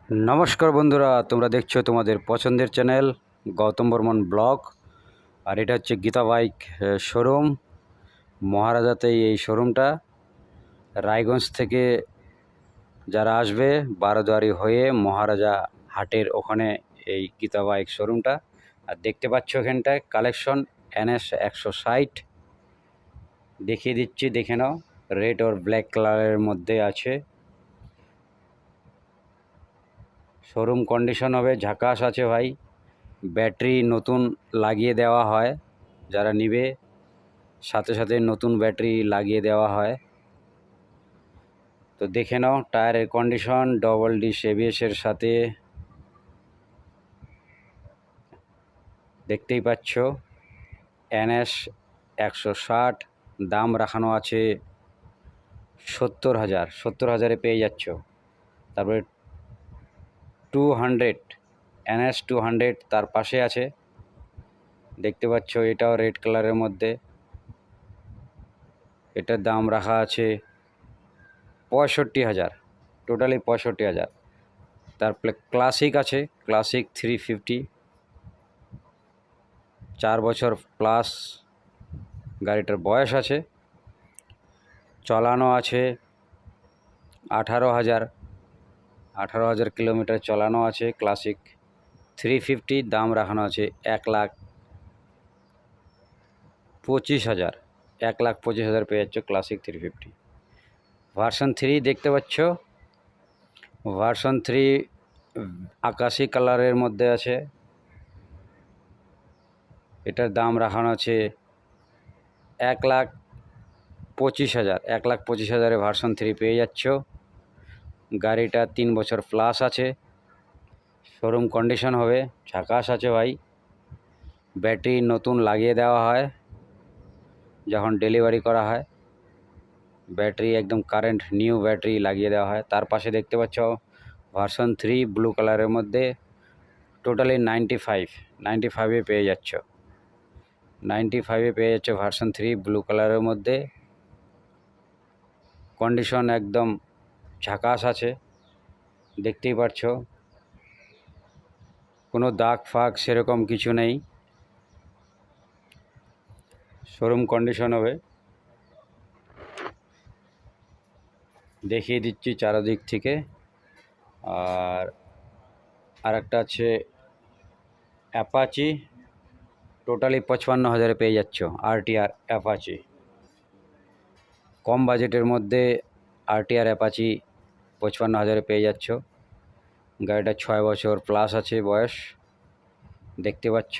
নমস্কার বন্ধুরা, তোমরা দেখছো তোমাদের পছন্দের চ্যানেল গৌতম বর্মন ব্লগ। আর এটা হচ্ছে গীতা বাইক শোরুম, মহারাজাতেই এই শোরুমটা। রায়গঞ্জ থেকে যারা আসবে বারোদুয়ারি হয়ে মহারাজা হাটের ওখানে এই গীতা বাইক শোরুমটা। আর দেখতে পাচ্ছ এখানটায় কালেকশন NS 160 দেখিয়ে দিচ্ছি, দেখে নাও। রেড আর ব্ল্যাক কালারের মধ্যে আছে। শোরুম কন্ডিশন হবে, ঝাকাস আছে ভাই। ব্যাটারি নতুন লাগিয়ে দেওয়া হয়, যারা নিবে সাথে সাথে নতুন ব্যাটারি লাগিয়ে দেওয়া হয়। তো দেখে নাও টায়ারের কন্ডিশন, ডবল ডিস ABS-এর সাথে দেখতেই পাচ্ছ। NS 160 দাম রাখানো আছে 70,000। 70,000-এ পেয়ে যাচ্ছ। তারপরে 200 NS 200 তার পাশে আছে, দেখতে পাচ্ছ। এটাও রেড কালারের মধ্যে, এটার দাম রাখা আছে 65,000, টোটালি 65,000। তারপরে ক্লাসিক আছে, ক্লাসিক 350, 4 বছর প্লাস গাড়িটার বয়স আছে। চালানো আছে 18,000 কিলোমিটার চালানো আছে। ক্লাসিক 350 দাম রাখানো আছে 1,25,000। 1,25,000 পেয়ে যাচ্ছ ক্লাসিক 350। ভার্সন 3 দেখতে পাচ্ছ, ভার্সন 3 আকাশি কালারের মধ্যে আছে। এটার দাম রাখানো আছে 1,25,000। 1,25,000-এ ভার্সন 3 পেয়ে যাচ্ছ। গাড়িটা 3 বছর প্লাস আছে, শোরুম কন্ডিশন হবে, ঝাকাস আছে ভাই। ব্যাটারি নতুন লাগিয়ে দেওয়া হয় যখন ডেলিভারি করা হয়, ব্যাটারি একদম কারেন্ট নিউ ব্যাটারি লাগিয়ে দেওয়া হয়। তার পাশে দেখতে পাচ্ছ ভার্সন 3 ব্লু কালারের মধ্যে, টোটালি 95-এ পেয়ে যাচ্ছ। 95-এ পেয়ে যাচ্ছ ভার্সন 3 ব্লু কালারের মধ্যে। কন্ডিশন একদম ঝাকাস আছে, দেখতেই পাচ্ছ। কোনো দাগ ফাগ সেরকম কিছু নেই, শোরুম কন্ডিশন হবে। দেখিয়ে দিচ্ছি চারদিক থেকে। আর একটা আছে অ্যাপাচি, টোটালি 55,000-এ পেয়ে যাচ্ছ। RTR অ্যাপাচি, কম বাজেটের মধ্যে RTR অ্যাপাচি 55,000-এ পেয়ে যাচ্ছ। গাড়িটা 6 বছর প্লাস আছে বয়স, দেখতে পাচ্ছ।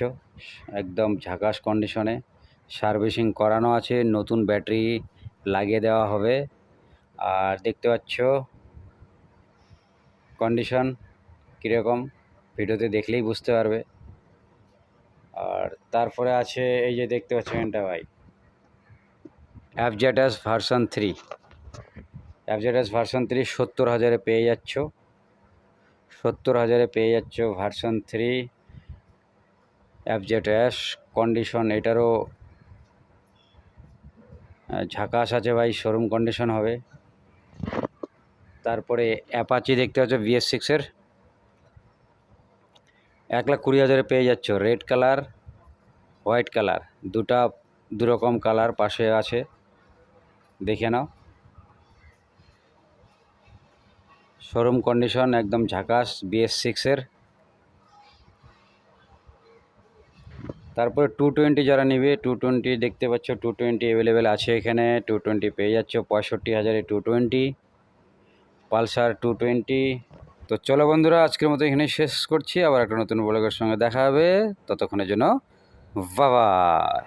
একদম ঝাকাস কন্ডিশনে, সার্ভিসিং করানো আছে, নতুন ব্যাটারি লাগিয়ে দেওয়া হবে। আর দেখতে পাচ্ছ কন্ডিশন কীরকম, ভিডিওতে দেখলেই বুঝতে পারবে। আর তারপরে আছে এই যে দেখতে পাচ্ছ এটা ভাই, FZS ভার্সন 3। FZS ভার্সন 3 70,000-এ পেয়ে যাচ্ছ। 70,000-এ পেয়ে যাচ্ছ ভার্সন 3 FZS। কন্ডিশন এটারও ঝাকাস আছে ভাই, শোরুম কন্ডিশন হবে। তারপরে অ্যাপাচি দেখতে পাচ্ছ BS6-এর, 1,20,000-এ পেয়ে যাচ্ছ। রেড কালার, হোয়াইট কালার, দুরকম কালার পাশে আছে, দেখে নাও। শোরুম কন্ডিশন একদম ঝাকাস BS6-এর। তারপরে 220 যারা নেবে, 220 দেখতে পাচ্ছ, 220 অ্যাভেলেবেল আছে এখানে। 220 পেয়ে যাচ্ছ 65,000-এ 220 পালসার 220। তো চলো বন্ধুরা, আজকের মতো এখানে শেষ করছি। আবার একটা নতুন ব্লগের সঙ্গে দেখা হবে, ততক্ষণের জন্য বাই বাই।